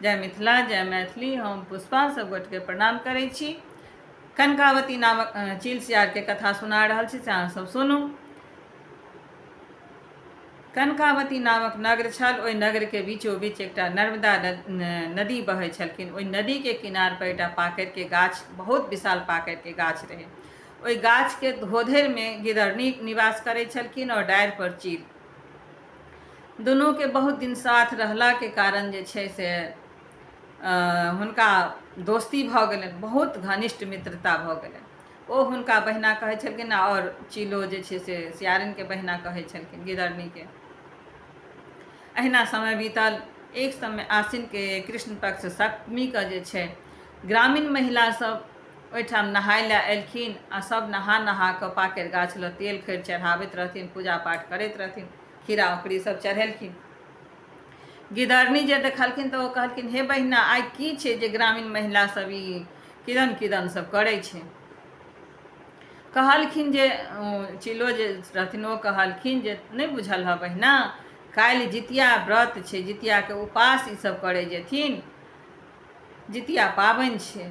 जय मिथिला, जय मैथिली। हम पुष्पा सब गोटे के प्रणाम करै छी। कनकावती नामक चील सियार के कथा सुना रहल छी, से अहाँ सब सुनू। कनकावती नामक नगर छल। ओहि नगर के बीचो बीच एकटा नर्मदा नदी बहै छलखिन। ओहि नदी के किनार पर एकटा पाकरि के गाछ, बहुत विशाल पाकरि के गाछ रहे। ओहि गाछ के धोधरि में गिदड़नी निवास करै छलखिन और डारि पर चील। दुनू के बहुत दिन साथ रहला के कारण जे छै से हुनका दोस्ती भऽ गेलनि, बहुत घनिष्ठ मित्रता भऽ गेलनि। ओ हुनका बहिना कहै छलखिन और चीलो जे छै से सियारिन के बहिना कहै छलखिन, गिदड़नी के। अहिना समय बीतल। एक समय आसिन के कृष्ण पक्ष सप्तमी के जे छै, ग्रामीण महिला सब ओहिठाम नहाय लए एलखिन आ सब नहा नहा कऽ पाकरि गाछ लऽ तेल खैर चढ़ाबैत रहथिन, पूजा पाठ करैत रहथिन, खीरा औकड़ी सब चढ़ेलखिन। गिदड़नी जे देखलखिन तऽ ओ कहलखिन, हे बहिना, आइ की छै जे ग्रामीण महिला सब ई किदन किदन सब करै छै। कहलखिन जे चिलो जे रहथिन ओ कहलखिन जे नहि बुझल हँ बहिना, काल्हि जितिया व्रत छै, जितिया के उपास ई सब करै जेथिन, जितिया पाबनि छै,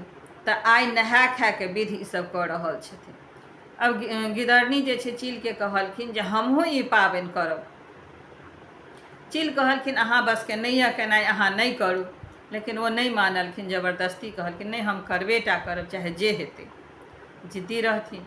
तऽ आइ नहाय खाय के विधि ई सब कऽ रहल छथिन। अब गिदड़नी जे छै चील के कहलखिन जे हमहूँ ई पाबनि करब। चील कहलखिन अहाँ बस के नहि यऽ केनाइ, अहाँ नहीं करू। लेकिन ओ नहीं मानलखिन, जबरदस्ती कहलखिन नहीं, हम करबेटा करब, चाहे जे हेतै। जिद्दी रहथिन।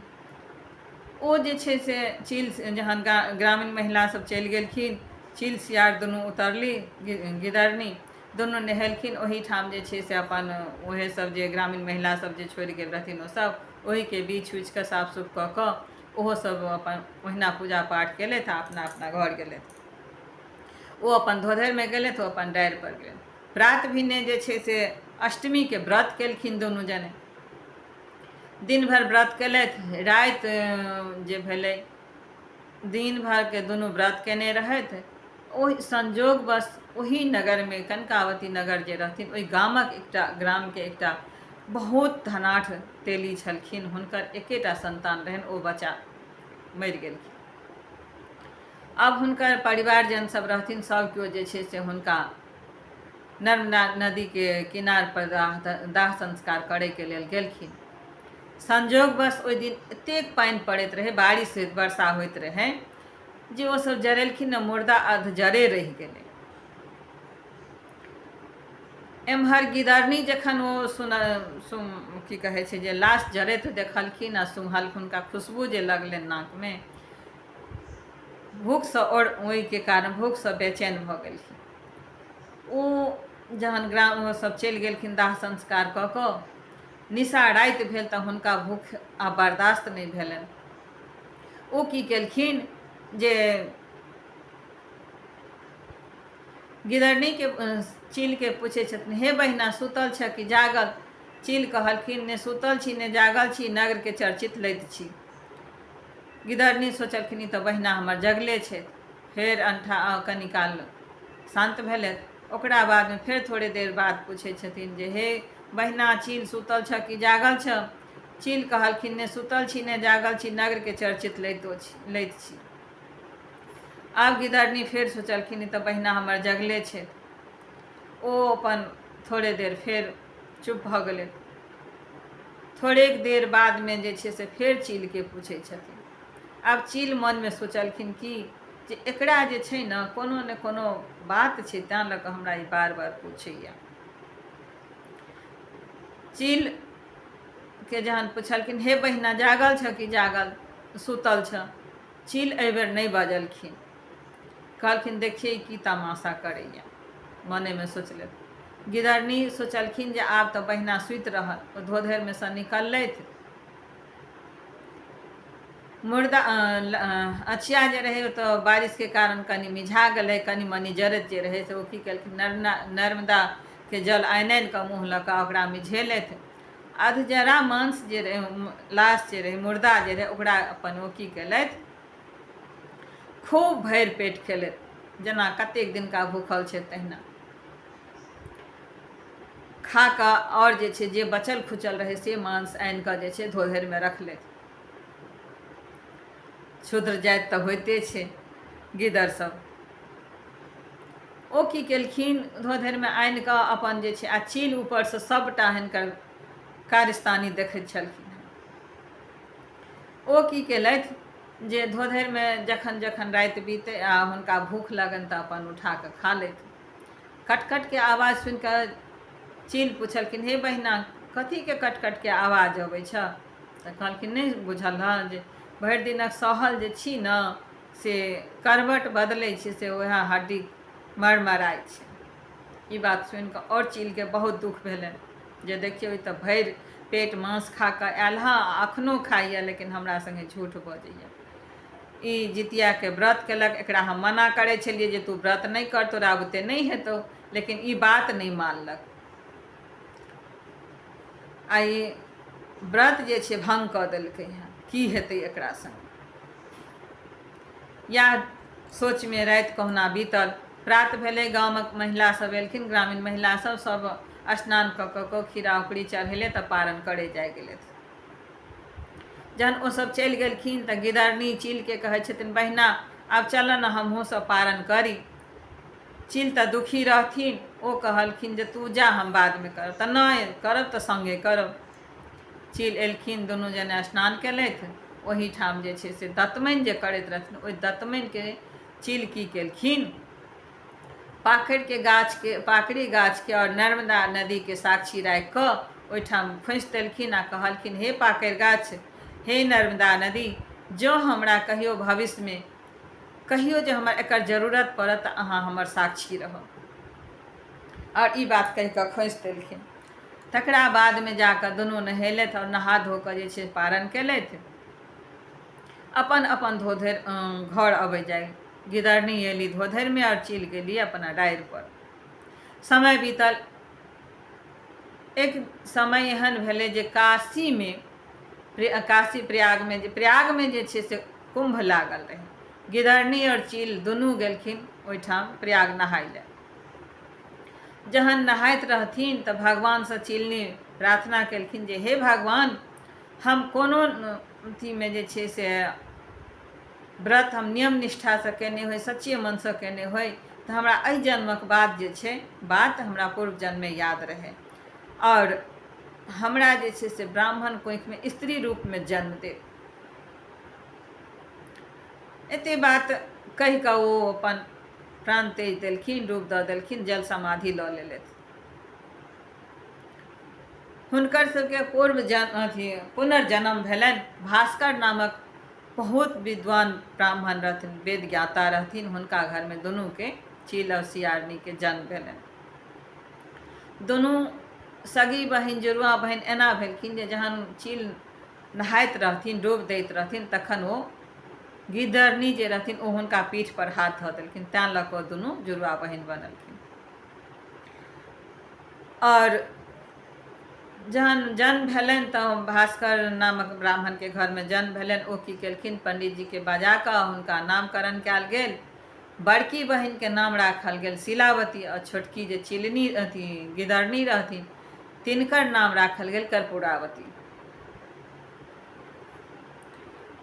ओ जे छै से चील जहन ग्रामीण महिला सब चलि गेलखिन, चील सियार दुनू उतरली, गिदड़नी दुनू नहेलखिन। ओहीठाम जे छै से अपन ओहे सब जे ग्रामीण महिला सब जे छोड़ि गेल रहथिन ओ सब, ओही के बीछ उछ कऽ साफ सुफ कऽ कऽ ओहो सब अपन ओहिना पूजा पाठ केलथि आ अपना अपना घर गेलथि। ओ अपन धोधरि में गेलथि, ओ अपन डारि पर गेलथि। प्रात भिने जे छै से अष्टमी के व्रत केलखिन दुनू जने। दिन भर व्रत केलथि। राति जे भेलै, दिन भर के दुनू व्रत केने रहथि। ओहि संजोग बस ओही नगर में, कनकावती नगर जे रहथिन, ओहि गामक ग्राम के एकटा बहुत धनाढ़ तेली छलखिन। हुनकर एकेटा संतान रहनि, ओ बच्चा मरि गेलखिन। अब हुनकर परिवारजन सब रहथिन, सब केओ जे छै से हुनका नर्मदा नदी के किनार पर दाह संस्कार करे के लेल गेलखिन। संजोग बस ओहि दिन एतेक पानि पड़ैत रहे, बारिश वर्षा होइत रहे, जे ओ सब जरेलखिन न, मुर्दा अध जरे रहि गेलै। एम्हर गिदड़नी जखन ओ की कहै छै जे लाश जरैत देखलखिन आ सूंघलखिन, हुनका खुशबू जे लगलनि नाक में, भूख सँ ओहि के कारण भूख सँ बेचैन भऽ गेलखिन। ओ जहन ग्राम सब चलि गेलखिन दाह संस्कार कऽ कऽ, निशा राति भेल तऽ हुनका भूख आब बर्दाश्त नहि भेलनि। ओ की केलखिन जे गिदड़नी के चील के पूछै छथिन, हे बहिना, सुतल छ कि जागल? चील कहलखिन, ने सुतल छी ने जागल छी, नगर के चर्चित लैत छी। गिदड़नी सोचलखिन ई तऽ बहिना हमर जगले छै। फेर कनी काल शांत भेलथि। ओकरा बाद में फेर थोड़े देर बाद पूछै छथिन जे हे बहिना, चील सुतल छ कि जागल छ? चील कहलखिन, ने सुतल छी ने जागल छी, नगर के चर्चित लैत छी। आब गिदड़नी फेर सोचलखिन ई तऽ बहिना हमर जगले छै। ओ अपन थोड़े देर फेर चुप भऽ गेलै। थोड़ेक देर बाद में जे छै से फेर चील के पूछै छथिन। आब चील मन में सोचलखिन कि जे एकरा जे छै न, कोनो ने कोनो बात छै, तैं लऽ कऽ हमरा ई बार बार पूछैया। चील के जहन पूछलखिन, हे बहिना, जागल छ कि जागल सुतल छ? चील एहि बेर नहीं बजलखिन। कहलखिन देखिए की तमाशा करैया, मने में सोचलथि। गिदड़नी सोचलखिन जे आब तऽ बहिना सुति रहल। ओ धोधरि में सँ निकललथि। मुर्दा अँचिया जे रहे तो बारिश के कारण कनि मिझा गेलै, कनि मनि जरैत जे रहे से ओ की केलखिन, नर्मदा के जल आनि आनि कऽ मुँह लऽ कऽ ओकरा मिझेलथि। अधजरा मांस जे रहे, लाश जे रहे, मुर्दा जे रहे, ओकरा अपन ओ की केलथि, खूब भरि पेट खेलथि, जेना कतेक दिनका भूखल छै तहिना खा कऽ। और जे छै जे बचल खुचल रहे से मांस आनि कऽ जे छै धोधरि में रखलथि। क्षुद्र जाति तऽ होइते छै गिदड़ सब। ओ की केलखिन, धोधरिमे आनि कऽ अपन जे छै आ चील ऊपरसँ सभटा हिनकर कारस्तानी देखैत छलखिन। ओ की केलथि जे धोधरिमे जखन जखन राति बीतै आ हुनका भूख लगनि तऽ अपन उठा कऽ खा लैथ। कटकटके आवाज सुनि कऽ चील पुछलखिन, हे बहिना, कथीके कटकटके आवाज अबै छ? तऽ कहलखिन, नहि बुझल हँ जे भरि दिनक सहल जे छी ने से करवट बदलै छै, से वएह हड्डी मरमराइ छै। ई बात सुनि कऽ आओर चीलके बहुत दुख भेलनि जे देखियौ, ई तऽ भरि पेट मांस खा कऽ आयल हँ, एखनहु खाइए, लेकिन हमरा सङ्गे झूठ बजैए। ई जितियाके व्रत केलक, एकरा हम मना करै छलिए जे तू व्रत नहि कर, तोरा बुते नहि हेतौ, लेकिन ई बात नहि मानलक। आ ई व्रत जे छै भङ्ग कऽ देलकै हँ, की हेतै एकरा सङ्ग? इएह सोचमे राति कहुना बीतल। प्रात भेलै, गामक महिलासभ एलखिन, ग्रामीण महिलासभ सब स्नान कऽ कऽ खीरा उखड़ी चढ़ेले तऽ पारण करे जाइ गेलथि। जहन ओसभ चलि गेलखिन तऽ गिदरनी चीलके कहै छथिन, बहिना आब चलऽ ने हमहूँ सब पारण करी। चील तऽ दुखी रहथिन, ओ कहलखिन जे तू जा, हम बादमे करब। तऽ नहि करब तऽ सङ्गे करब। चील एलखिन, दुनू जने स्नान केलथि। ओहीठाम जे छै से दतमनि जे करैत रहथिन, ओहि दतमनिके चील की केलखिन, पाकड़ी गाछके और नर्मदा नदीके साक्षी राखि कऽ ओहिठाम खोसि देलखिन आ कहलखिन, हे पाकड़ि गाछ, हे नर्मदा नदी, जँ हमरा कहियो भविष्यमे कहियो जे हमर एकर जरूरत पड़त तऽ अहाँ हमर साक्षी रहब। और ई बात कहि कऽ खोसि देलखिन। तकरा बादमे जाकऽ दुनू नहेलथि और नहा धो कऽ जे छै पारण केलथि। अपन अपन धोधरि घर अबै जाइ। गिदरनी एली धोधरिमे और चील गेली अपना डारि पर। समय बीतल। एक समय एहन भेलै जे काशी प्रयागमे जे छै से कुम्भ लागल रहै। गिदरनी और चील दुनू गेलखिन ओहिठाम प्रयाग नहाय लए। जहन नहाइत रहथिन तऽ भगवानसँ चीलनी प्रार्थना केलखिन जे हे भगवान, हम कोनो अथीमे जे छै से व्रत हम नियम निष्ठासँ केने होइ, सच्चे मनसँ केने होइ, तऽ हमरा एहि जन्मक बाद जे छै बात हमरा पूर्व जन्ममे याद रहै, और हमरा जे छै से ब्राह्मण कोखिमे स्त्री रूपमे जन्म दे। एते बात कहि कऽ ओ अपन प्राण त्याग देलखिन, डूब दऽ देलखिन, जल समाधि लऽ लेलथि। हुनकर सबके पुनर्जन्म भेलनि। भास्कर नामक बहुत विद्वान ब्राह्मण रहथिन, वेद ज्ञाता रहथिन। हुनका घरमे दुनूके, चील और सियारनीके जन्म भेलनि। दुनू सगी बहिन, जुड़वा बहिन एना भेलखिन जे जहन चील नहाइत रहथिन, डूब दैत रहथिन, तखन ओ गिदरनी जे रहथिन ओ हुनका पीठ पर हाथ धऽ देलखिन। तैँ लऽ कऽ दुनू जुड़वा बहिन बनलखिन। और जहन जन्म भेलनि तऽ भास्कर नामक ब्राह्मणके घरमे जन्म भेलनि। ओ की केलखिन, पंडितजीके बजा कऽ हुनका नामकरण कयल गेल। बड़की बहिनके नाम राखल गेल शिलावती, और छोटकी जे चीलनी गिदरनी रहथिन तिनकर नाम राखल गेल कर्पूरावती।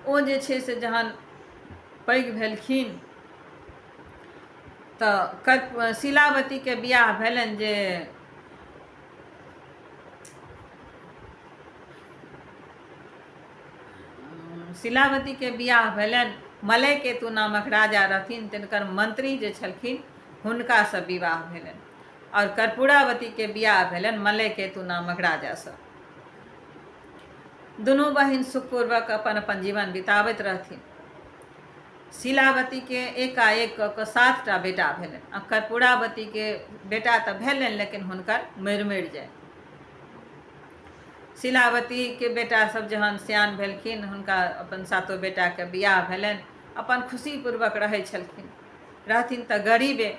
ओ जे छै से जहन पैघ भेलखिन तऽ शिलावतीके बियाह भेलनि जे शिलावतीके बियाह भेलनि मलय केतु नामक राजा रहथिन, तिनकर मंत्री जे छलखिन हुनकासँ विवाह भेलनि। और कर्पूरावतीके बियाह भेलनि मलय केतु नामक राजासँ। दुनू बहिन सुखपूर्वक अपन अपन जीवन बिताबैत रहथिन। शिलावतीके एकाएक कऽ कऽ 7टा बेटा भेलनि, आ कर्पूरावतीके बेटा तऽ भेलनि लेकिन हुनकर मरि जाय। शिलावतीके बेटा सब जहन सियान भेलखिन, हुनका अपन 7 बेटाके बियाह भेलनि। अपन खुशीपूर्वक रहै छलखिन, रहथिन तऽ गरीबे।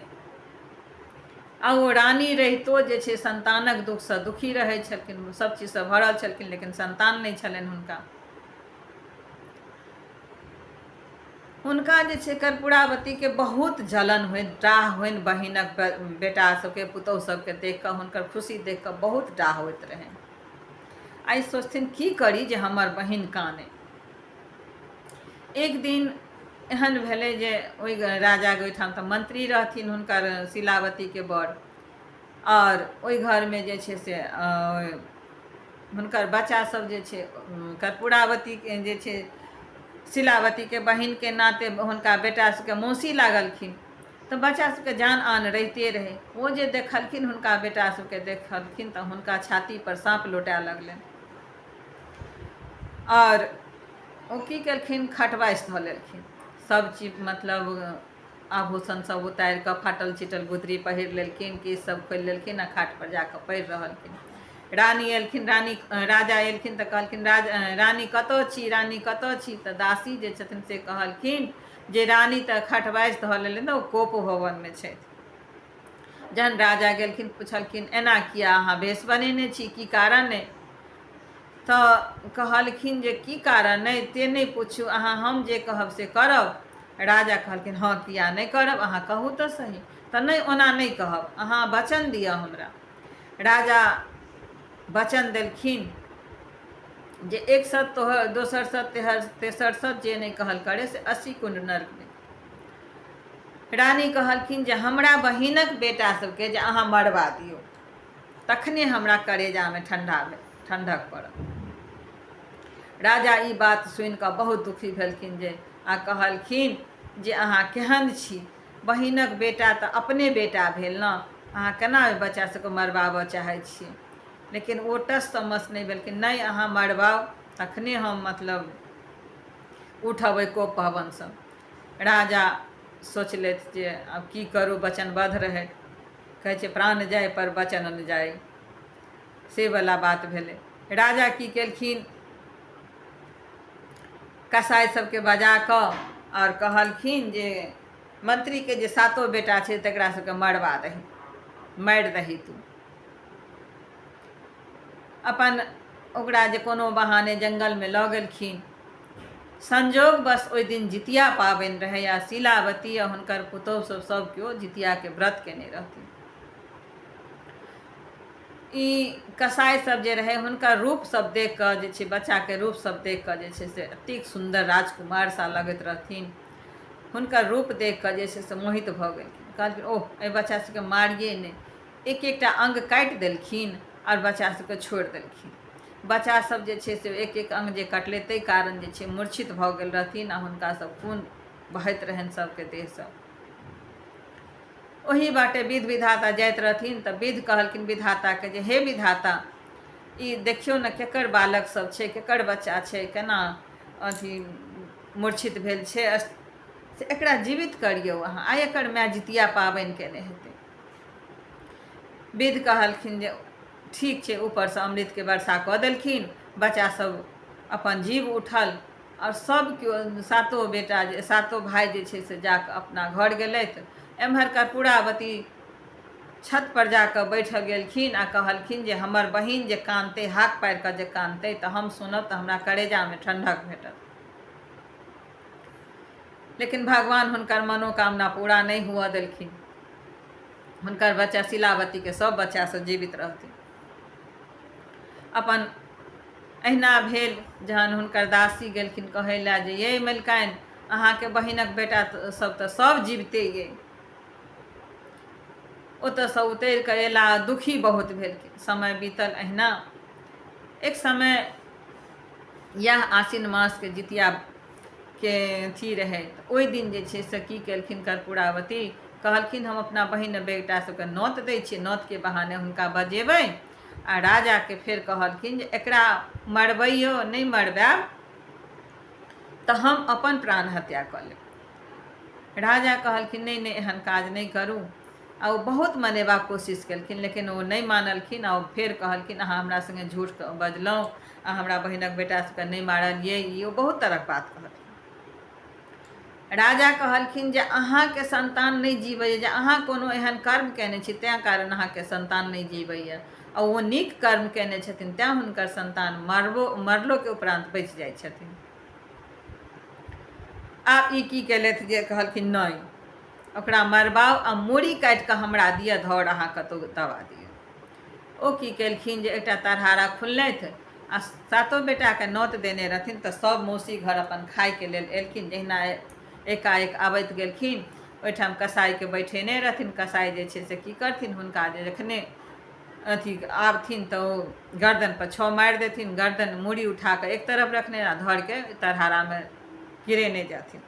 आ ओ रानी रहितो जे छै संतानक दुखसँ दुखी रहै छलखिन। सब चीजसँ भरल छलखिन लेकिन संतान नहि छलनि हुनका जे छै कर्पूरावतीके बहुत जलन होइन, डाह होइन बहिनक बेटा सबके, पुतहु सबके देख कऽ हुनकर खुशी देख कऽ बहुत डाह होइत रहनि। आइ सोचथिन की करी जे हमर बहिन काने। एक दिन एहन भेलै जे ओहि राजाके ओहिठाम तऽ मंत्री रहथिन हुनकर शिलावतीके बड़, और ओहि घरमे जे छै से हुनकर बच्चासभ जे छै कर्पूरावतीके जे छै शिलावतीके बहिनके नाते हुनका बेटा सभके मौसी लागलखिन। तऽ बच्चा सभके जान आन रहिते रहै। ओ जे देखलखिन हुनका बेटा सभके देखलखिन तऽ हुनका छाती पर साँप लौटय लगलनि, और ओ की केलखिन, खटवाइस धऽ लेलखिन। सब चीज मतलब आभूषण सब उतारि कऽ फाटल चिटल गुदरी पहिर लेलखिन, केश सब खोलि लेलखिन आ खाट पर जाकऽ पड़ि रहलखिन। रानी एलखिन, राजा एलखिन तऽ कहलखिन रानी कतऽ छी, रानी कतऽ छी। तऽ दासी जे छथिन से कहलखिन जे रानी तऽ खटवाइस धऽ लेलनि तऽ ओ कोप भवनमे छथि। जहन राजा गेलखिन पुछलखिन एना किया अहाँ वेश बनेने छी, की कारण अइ? तऽ कहलखिन जे की कारण अइ से नहि पूछू, अहाँ हम जे कहब से करब। राजा कहलखिन हँ किया नहि करब, अहाँ कहू तऽ सही। तऽ नहि, ओना नहि कहब, अहाँ वचन दिअ हमरा। राजा वचन देलखिन जे एक सत तोहर, दोसर सत तेसर सत, जे नहि कहल करे से 80 कुंड नरक में। रानी कहलखिन जे हमरा बहिनक बेटा सबके जे अहाँ मरवा दियौ, तखने हमरा करेजामे ठंडक पड़त। राजा ई बात सुनि कऽ बहुत दुखी भेलखिन जे आ कहलखिन जे अहाँ केहन छी, बहिनक बेटा तऽ अपने बेटा भेल ने, अहाँ केना ओहि बच्चा सबके मरबाबऽ चाहै छियै। लेकिन ओ टस समस नहि भेलखिन, नहि अहाँ मरबाउ तखने हम मतलब उठब ओहि कोप भवनसँ। राजा सोचलथि जे आब की करू, वचनबद्ध रहै, कहै छै प्राण जाय पर वचन न जाय, से वला बात भेलै। राजा की केलखिन, कसाइ सबके बजा कऽ और कहलखिन जे मंत्रीके जे सातो बेटा छै तकरा सबके मरवा दही, मारि दही तू। अपन ओकरा जे कोनो बहाने जंगलमे लऽ गेलखिन। संजोग बस ओहि दिन जितिया पाबनि रहै आ शिलावती आ हुनकर पुतौह सब केओ जितियाके व्रत केने रहथिन। ई कसाइ सब जे रहै हुनकर रूप सब देख कऽ जे छै, बच्चाके रूप सब देख कऽ जे छै से एतेक सुन्दर राजकुमार सा लगैत रहथिन। हुनकर रूप देख कऽ जे छै से मोहित भऽ गेलखिन। कहलखिन ओह एहि बच्चा सबके मारिए नहि। एक एकटा अंग काटि देलखिन और बच्चा सबके छोड़ि देलखिन। बच्चा सब जे छै से एक एक अंग जे कटलै ताहि कारण जे छै मूर्छित भऽ गेल रहथिन आ हुनका सब खून बहैत रहनि सबके देहसँ। ओही बाटे विधि विधाता जाइत रहथिन तऽ विधि कहलखिन विधाताके जे हे विधाता, ई देखियौ ने केकर बालक सब छै, केकर बच्चा छै, केना अथी मूर्छित भेल छै, से एकरा जीवित करियौ अहाँ, आ एकर माय जितिया पाबनि केने हेतै। विधि कहलखिन जे ठीक छै, ऊपरसँ अमृतके वर्षा कऽ देलखिन। बच्चा सब अपन जीव उठल और सब केओ सातो बेटा जे सातो भाय जे छै से जाकऽ अपना घर गेलथि। एम्हर कर्पूरावती छत पर जाकऽ बैठ गेलखिन आ कहलखिन जे हमर बहिन जे कानतै, हाक पारि कऽ जे कानतै तऽ हम सुनब तऽ हमरा करेजामे ठंडक भेटत। लेकिन भगवान हुनकर मनोकामना पूरा नहि हुअ देलखिन। हुनकर बच्चा शिलावतीके सब बच्चा सब जीवित रहथिन। अपन अहिना भेल जहन हुनकर दासी गेलखिन कहै लए जे ये मलिकानि, अहाँके बहिनक बेटा सब तऽ सब जीविते ये। ओतऽसँ उतरि कऽ अयला, दुखी बहुत भेलखिन। समय बीतल अहिना। एक समय इएह आसिन मासके जितियाके अथी रहै, तऽ ओहि दिन जे छै से की केलखिन कर्पूरावती, कहलखिन हम अपना बहिन बेटा सबके नोत दै छियै, नोतके बहाने हुनका बजेबै। आ राजाके फेर कहलखिन जे एकरा मरबैयो, नहि मरबायब तऽ हम अपन प्राण हत्या कऽ लेब। राजा कहलखिन नहि नहि, एहन काज नहि करू। आ ओ बहुत मनेबाक कोशिश केलखिन लेकिन ओ नहि मानलखिन। आ फेर कहलखिन अहाँ हमरा सङ्गे झूठ बजलहुँ, आ हमरा बहिनक बेटा सबके नहि मारलियै, ई ओ बहुत तरहक बात कहलखिन। राजा कहलखिन जे अहाँके संतान नहि जीवैए, जे अहाँ कोनो एहन कर्म केने छी तेँ कारण अहाँके संतान नहि जीवैए। आ ओ नीक कर्म केने छथिन तेँ हुनकर संतान मरलोके उपरान्त बचि जाइ छथिन। आब ई की केलथि जे कहलखिन नहि, ओकरा मरबाउ आ मूड़ी काटि कऽ हमरा दिअ, धर अहाँ कतहु दबा दियौ। ओ की केलखिन जे एकटा तरहारा खुनलथि आ सातो बेटाके नोत देने रहथिन तऽ सब मौसी घर अपन खायके लेल एलखिन। जहिना एकाएक आबैत गेलखिन। ओहिठाम कसाइके बैठेने रहथिन। कसाइ जे छै से की करथिन, हुनका जे जखने अथी आबथिन तऽ ओ गर्दन पर छौ मारि देथिन। गर्दन मूड़ी उठा कऽ एक तरफ रखने आ धर के तरहारामे गिरेने जाथिन।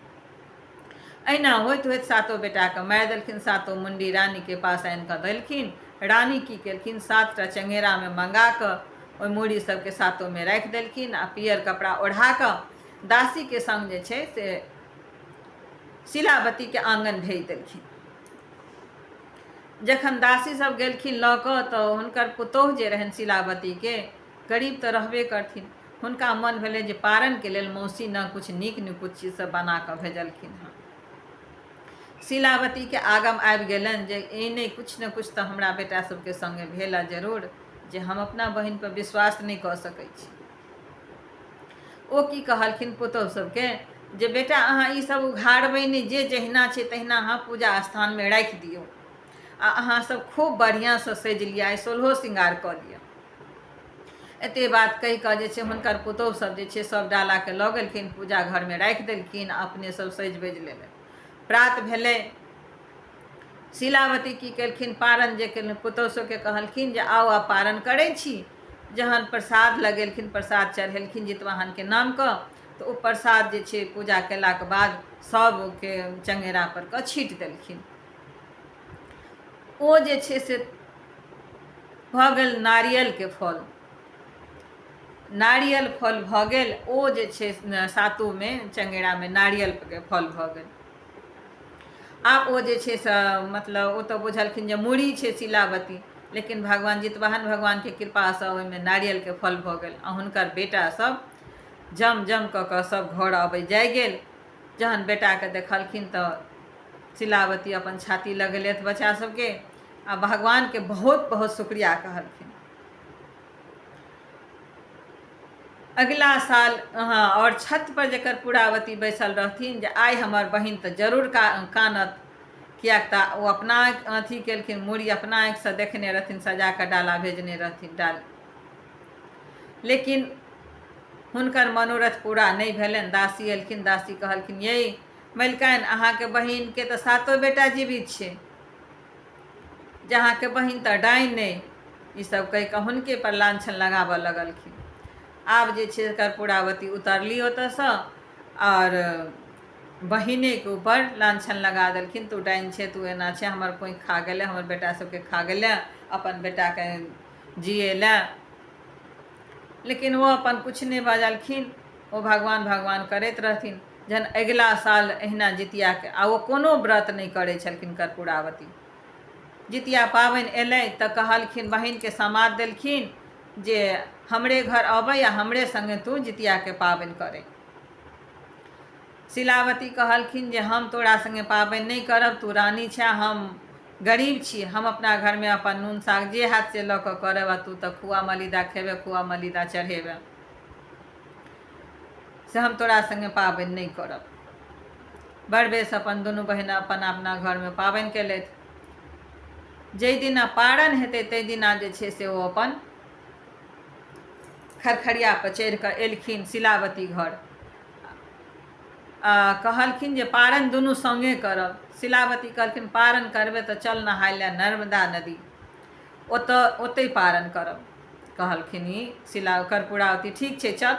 अहिना होइत होइत सातों बेटाके मारि देलखिन। सातों मुंडी रानीके पास आनि कऽ देलखिन। रानी की केलखिन, 7टा चंगेरामे मंगा कऽ ओहि मूड़ी सबके सातोंमे राखि देलखिन आ पियर कपड़ा ओढ़ा कऽ दासीके संग जे छै से शिलावतीके आँगन भेज देलखिन। जखन दासी सब गेलखिन लऽ कऽ तऽ हुनकर पुतोह जे रहनि शिलावतीके, गरीब तऽ रहबे करथिन, हुनका मन भेलै जे पारनके लेल मौसी न किछु नीक नुकुत चीज सब बना कऽ भेजलखिन हँ। शिलावतीके आगम आबि गेलनि जे नहि किछु ने किछु तऽ हमरा बेटा सबके संगे भेल जरूर, जे हम अपना बहिन पर विश्वास नहीं कऽ सकै छी। ओ की कहलखिन पुतोह सबके जे बेटा अहाँ ई सब उघाड़बै नहीं, जे जहिना छै तहिना अहाँ पूजा स्थानमे राखि दियौ आ अहाँ सब खूब बढ़िआँसँ सजि लिअ, सोलहो श्रृंगार कऽ लिअ। एते बात कहि कऽ जे छै हुनकर पुतोह सब जे छै सब डालाके लऽ गेलखिन, पूजा घरमे राखि देलखिन आ अपने सब सजि बजि लेलनि। प्रात भेलै। शिलावती की केलखिन, पारन जे केलखिन, पुतोह सबके कहलखिन जे आउ आब पारन करै छी। जहन प्रसाद लगेलखिन, प्रसाद चढ़ेलखिन जितवाहनके नामके, तऽ ओ प्रसाद जे छै पूजा केलाके बाद सबके चंगेरा पर कऽ छीटि देलखिन। ओ जे छै से भऽ गेल नारियलके फल। नारियल फल भऽ गेल। ओ जे छै सातोंमे चंगेरामे नारियलके फल भऽ गेल। आब ओ जे छै से मतलब ओ तऽ बुझलखिन जे मूड़ी छै शिलावती, लेकिन भगवान जितवाहन भगवानके कृपासँ ओहिमे नारियलके फल भऽ गेल आ हुनकर बेटा सब जम जम कऽ कऽ सब घर अबै जाइ गेल। जहन बेटाके देखलखिन तऽ शिलावती अपन छाती लगेलथि बच्चा सबके आ भगवानके बहुत बहुत शुक्रिया कहलखिन। अगिला साल और छत पर जकर पुरावती बैसल रहथिन जे आइ हमर बहिन तऽ जरूर कानत, किएक तऽ ओ अपना अथी केलखिन, मूड़ी अपना आँखिसँ देखने रहथिन, सजा कऽ डाला भेजने रहथिन डाल, लेकिन हुनकर मनोरथ पूरा नहीं भेलनि। दासी एलखिन। दासी कहलखिन यै मलिकानि, अहाँके बहिनके तऽ सातों बेटा जीवित छै, जे अहाँके बहिन तऽ डाइन अइ, ई सब कहि कऽ हुनके पर लांछन लगाबऽ लगलखिन। आब जे छै कर्पूरावती उतरली ओतऽसँ और बहिनेके ऊपर लांछन लगा देलखिन, तू डाइन छै, तू एना छै, हमर कोई खा गेलै, हमर बेटा सबके खा गेलै अपन बेटाके जिए लए। लेकिन वो अपन कुछ नहीं बाजलखिन। ओ भगवान भगवान करैत रहथिन। जहन अगिला साल अहिना जितियाके, आ ओ कोनो व्रत नहीं करै छलखिन कर्पूरावती। जितिया पाबनि एलै तऽ कहलखिन, बहिनके समाद देलखिन जे हमरे घर अबै आ हमरे संगे तू जितियाके पाबनि करै। शिलावती कहलखिन जे हम तोरा संगे पाबनि नहीं करब, तू रानी छे, हम गरीब छी, हम अपना घरमे अपन नून साग जे हाथ से लऽ कऽ करब, आ तू तऽ खुआ मलिदा खेबे, खुआ मलिदा चढ़ेबे, से हम तोरा संगे पाबनि नहीं करब। बड़ बेस अपन दुनू बहिन अपन अपना घरमे पाबनि केलथि। जाहि दिना पारन हेतै ताहि दिना जे छै से ओ अपन खरखरिया पर चढ़ि कऽ एलखिन शिलावती घर। कहलखिन जे पारन दुनू संगे करब। शिलावती कहलखिन पारन करबै तऽ चल नहाय लए नर्मदा नदी, ओतै पारन करब। कहलखिन ई कर्पूरावती ठीक छै चल।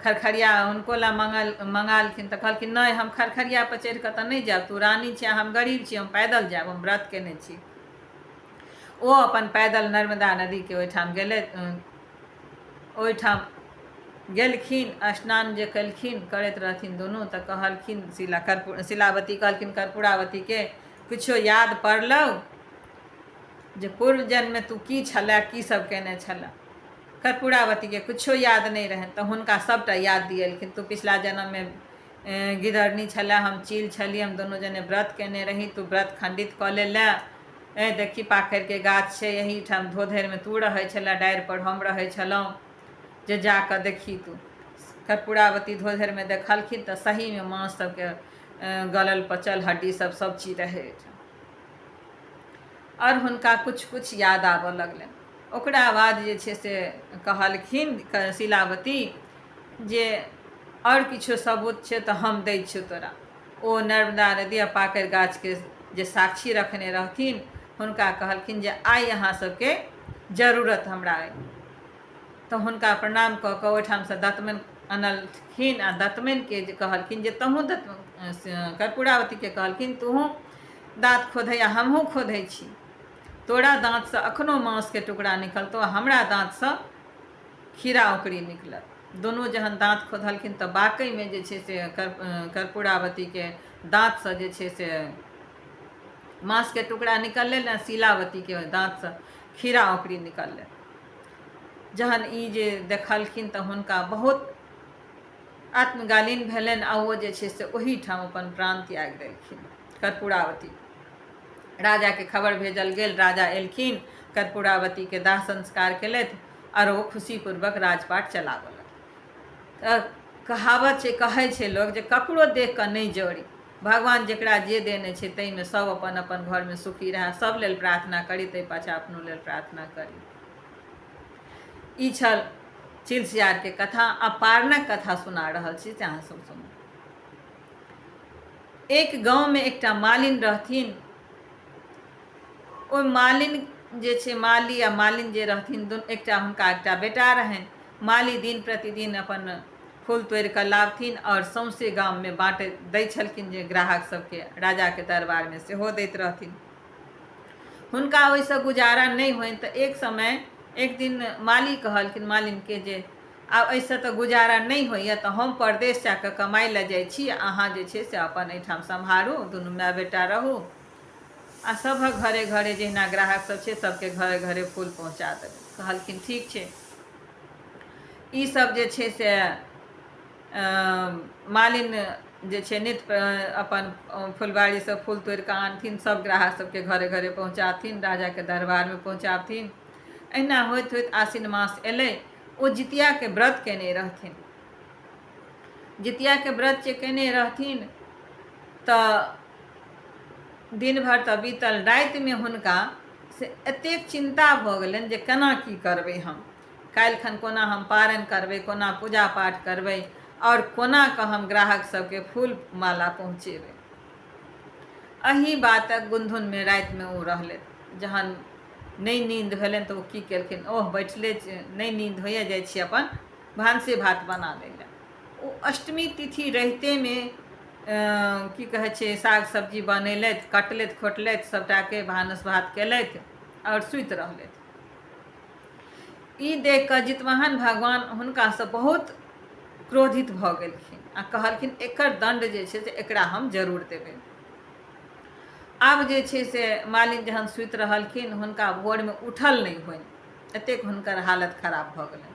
खरखरिया हुनको ला मंगालखिन तऽ कहलखिन नहीं, हम खरखरिया पर चढ़ि कऽ तऽ नहीं जायब, तू रानी छै, हम गरीब छी, हम पैदल जायब, हम व्रत केने छी। ओ अपन पैदल नर्मदा नदीके ओहिठाम गेलथि। ओहिठाम गेलखिन, स्नान जे केलखिन, करैत रहथिन दुनू, तऽ कहलखिन शिलावती कहलखिन कर्पूरावतीके किछो याद पड़लौ जे पूर्व जन्ममे तू की छलै, की सब केने छलै। कर्पूरावतीके किछो याद नहीं रहनि तऽ हुनका सबटा याद दिएलखिन। तू पिछला जन्ममे गिदरनी छलै, हम चील छली, हम दुनू जने व्रत केने रही, तू व्रत खंडित कऽ लेले। देखी पाखरिके गाछ छै, यही ठाम धोधरिमे तू रहै छलै, डारि पर हम रहै छलहुँ, जे जा कऽ देखी तू। कर्पूरावती धोधरिमे देखलखिन तऽ सहीमे माँस सबके गलल पचल हड्डी सब चीज रहै और हुनका कुछ कुछ याद आबऽ लगलनि। ओकरा बाद जे छै से कहलखिन शिलावती जे और किछो सबूत छै तऽ हम दै छियौ तोरा। ओ नर्मदा नदी आ पाकर गाछ के जे साक्षी रखने रहथिन हुनका कहलखिन जे आइ अहाँ सबके जरूरत हमरा अइ। तऽ हुनका प्रणाम कऽ कऽ ओहिठामसँ दतमनि अनलखिन आ दतमनिके जे कहलखिन जे तोहूँ कर्पूरावतीके कहलखिन तोहूँ दाँत खोधै आ हमहूँ खोधै छी, तोरा दाँतसँ एखनो माँसके टुकड़ा निकलतौ आ हमरा दाँतसँ खीरा औकड़ी निकलत। दुनू जहन दाँत खोधलखिन तऽ वाकईमे जे छै से कर्पूरावतीके दाँतसँ जे छै से माँसके टुकड़ा निकललै ने शीलावतीके दाँतसँ खीरा औकड़ी निकललै। जहन ई जे देखलखिन तऽ हुनका बहुत आत्मगालीन भेलनि आ ओ जे छै से ओहीठाम अपन प्राण त्याग देलखिन। कर्पूरावती राजाके खबर भेजल गेल, राजा एलखिन, कर्पूरावतीके दाह संस्कार केलथि और वो खुशीपूर्वक राजपाट चलाबलक। कहावत छै, कहै छै लोग जे ककरो देख कऽ नहि जरी, भगवान जकरा जे देने छै ताहिमे सब अपन अपन घरमे सुखी रहै, सब लेल प्रार्थना करी, ताहि पाछाँ अपनो लेल प्रार्थना करी। ई छल चिलसियारके कथा। आ पारणक कथा सुना रहल छी से अहाँ सब सुनू। एक गाँवमे एकटा मालिन रहथिन। ओ मालिन जे छै, माली आ मालिन जे रहथिन एकटा हुनका एकटा बेटा रहनि। माली दिन प्रतिदिन अपन फूल तोड़ि कऽ लाबथिन और सौंसे गाममे बाँटै दै छलखिन, जे ग्राहक सबके राजाके दरबारमे सेहो दैत रहथिन। हुनका ओहिसँ गुजारा नहि होनि तऽ एक दिन माली कहलखिन मालिनके जे आब एहिसँ तऽ गुजारा नहि होइए, तऽ हम परदेश जाकऽ कमाइ लए जाइ छी, अहाँ जे छै से अपन एहिठाम सम्हारू, दुनू माय बेटा रहू आ सभक घरे घरे जहिना ग्राहक सब छै सबके घरे घरे फूल पहुँचा देबै। कहलखिन ठीक छै। ई सब जे छै से मालिन जे छै नित्य अपन फुलबाड़ीसँ फूल तोड़ि कऽ आनथिन, सब ग्राहक सबके घरे घरे पहुँचाथिन, राजाके दरबारमे पहुँचाथिन। अहिना होइत होइत आश्विन मास एलै। ओ जितियाके व्रत केने रहथिन। जितियाके व्रत जे केने रहथिन तऽ दिन भर तऽ बीतल, रातिमे हुनका से एतेक चिन्ता भऽ गेलनि जे केना की करबै हम, काल्हिखन कोना हम पारण करबै, कोना पूजा पाठ करबै और कोना कऽ हम ग्राहक सबके फूल माला पहुँचेबै। एही बातक गुंधुनमे रातिमे ओ रहलथि। जहन नहि नींद भेलनि तऽ ओ की केलखिन, ओह बैठले नहि नींद होइए, जाइ छी अपन भानसे भात बना दै लए। ओ अष्टमी तिथि रहितेमे की कहै छै साग सब्जी बनेलथि, कटलथि खोटलथि सबटाके, भानस भात केलथि और सुति रहलथि। ई देख कऽ जितवाहन भगवान हुनकासँ बहुत क्रोधित भऽ गेलखिन आ कहलखिन एकर दण्ड जे छै से एकरा हम जरूर देबै। आब जे छै से मालिन जहन सुति रहलखिन, हुनका भोरमे उठल नहि होनि, एतेक हुनकर हालत खराब भऽ गेलनि।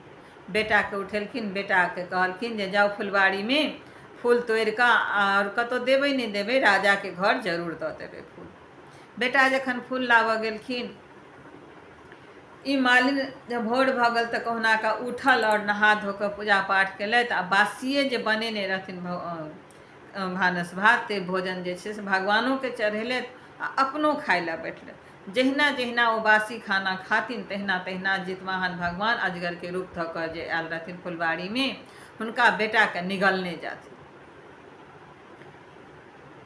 बेटाके उठेलखिन, बेटाके कहलखिन जे जाउ फुलबाड़ीमे फूल तोड़ि कऽ और कतहु देबै नहि देबै, राजाके घर जरूर दऽ देबै फूल। बेटा जखन फूल लाबऽ गेलखिन, ई मालिन जब भोर भऽ गेल तऽ कहुना कऽ उठल और नहा धो कऽ पूजा पाठ केलथि आ बासिए जे बनेने रहथिन भानस भात, ते भोजन जे छै से भगवानोके चढ़ेलथि आ अपनो खाइ लए बैठलथि। जहिना जहिना ओ बासी खाना खाथिन तहिना तहिना जितवाहन भगवान अजगरके रूप धऽ कऽ जे आयल रहथिन फुलबाड़ीमे, हुनका बेटाके निगलने जाथिन।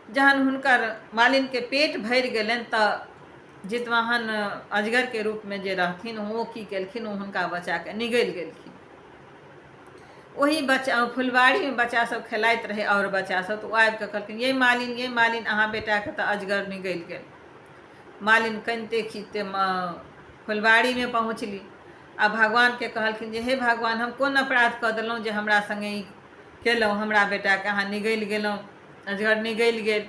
जहन हुनकर मालिनके पेट भरि गेलनि तऽ जितवाहन अजगरके रूपमे जे रहथिन ओ की केलखिन, ओ हुनका बच्चाके निगलि गेलखिन। ओही बच्चा फुलबाड़ीमे बच्चा सब खेलाइत रहे और बच्चा सब, तऽ ओ आबि कऽ कहलखिन ये मालिन अहाँ बेटाके तऽ अजगर निगलि गेल। मालिन कनिते खीजते फुलबाड़ीमे पहुँचली आ भगवानके कहलखिन जे हे भगवान, हम कोन अपराध कऽ देलहुँ जे हमरा सङ्गे ई केलहुँ, हमरा बेटाके अहाँ निगलि गेलहुँ, अजगर निगलि गेल।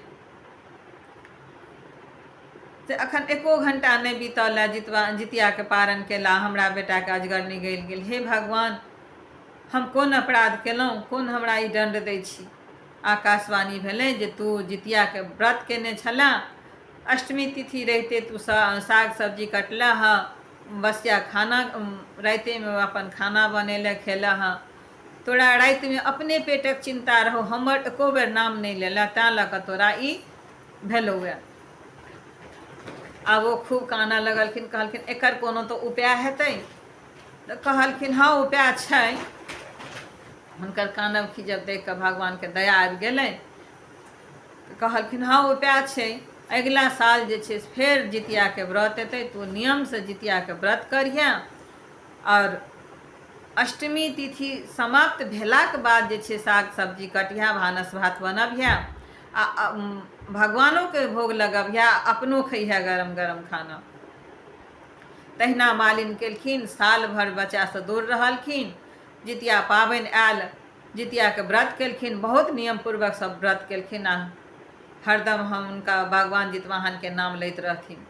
से अखन एको घंटा नहि बीतल है जितियाके पारण केला, हमरा बेटाके अजगर निगलि गेल। हे भगवान, हम कोन अपराध केलहुँ, कोन हमरा ई दण्ड दै छी। आकाशवाणी भेलै जे तू जितियाके व्रत केने छलऽ, अष्टमी तिथि रहिते तू साग सब्जी कटलऽ हँ, बसिया खाना रातिमे अपन खाना बनेले खेलऽ हँ, तोरा रातिमे अपने पेटक चिन्ता रहौ, हमर एको बेर नाम नहि लेलऽ, तैँ लऽ कऽ तोरा ई भेलौए। आब ओ खूब कानऽ लगलखिन, कहलखिन एकर कोनो तऽ उपाय हेतै। तऽ कहलखिन हाँ उपाय छै। हुनकर कानब खीजब देख कऽ भगवानके दया आबि गेलै कहलखिन हाँ उपाय छै, अगिला साल जे छै फेर जितियाके व्रत एतै तऽ ओ नियमसँ जितियाके व्रत करिहे, और अष्टमी तिथि समाप्त भेलाक बाद जे छै साग सब्जी कटिहा, भानस भात बनबिहे आ भगवानोके भोग लगबिहे, अपनो खइहे गरम गरम खाना। तहिना मालिन केलखिन, साल भर बच्चासँ दूर रहलखिन। जितिया पाबनि आयल, जितियाके व्रत केलखिन, बहुत नियमपूर्वक सब व्रत केलखिन आ हरदम हम हुनका भगवान जितवाहनके नाम लैत रहथिन।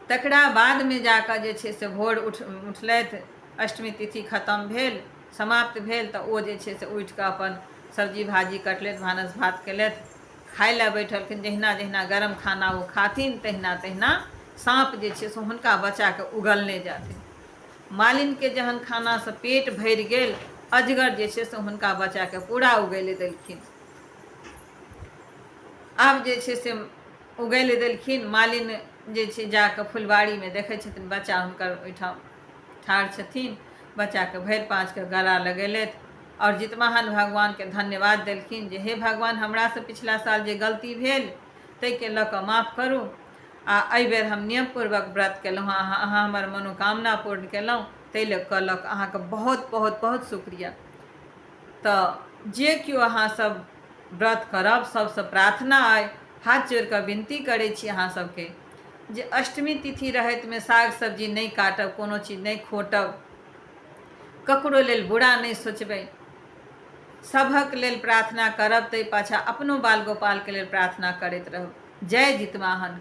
तकरा बादमे जाकऽ जे छै से भोर उठलथि, अष्टमी तिथि खत्म भेल, समाप्त भेल, तऽ ओ जे छै से उठिकऽ अपन सब्जी भाजी कटलथि, भानस भात केलथि, खाइ लए बैठलखिन। जहिना जहिना गरम खाना ओ खाथिन तहिना तहिना साँप जे छै से हुनका बच्चाके उगलने जाथिन। मालिनके जहन खानासँ पेट भरि गेल, अजगर जे छै से हुनका बच्चाके पूरा उगलि देलखिन। आब जे छै से उगलि देलखिन, मालिन जे छै जाकऽ फुलबाड़ीमे देखै छथिन बच्चा हुनकर ओहिठाम ठाढ़ छथिन, बच्चाके भरि पाँचके गला लगेलथि और जितवाहन भगवानके धन्यवाद देलखिन जे हे भगवान, हमरासँ पिछला साल जे गलती भेल ताहिके लऽ कऽ माफ़ करू, आ एहिबेर हम नियमपूर्वक व्रत केलहुँ हँ, अहाँ हमर मनोकामना पूर्ण केलहुँ, ताहि लऽ कऽ अहाँके बहुत बहुत बहुत शुक्रिया। तऽ जे केओ अहाँसब व्रत करब, सबसँ प्रार्थना अइ, हाथ जोड़ि कऽ विनती करै छी अहाँ सबके जे अष्टमी तिथि रहैतमे साग सब्जी नहि काटब, कोनो चीज नहि खोटब, ककरो लेल बुरा नहि सोचबै, सभक लेल प्रार्थना करब, ताहि पाछाँ अपनो बाल गोपालके लेल प्रार्थना करैत रहब। जय जितवाहन।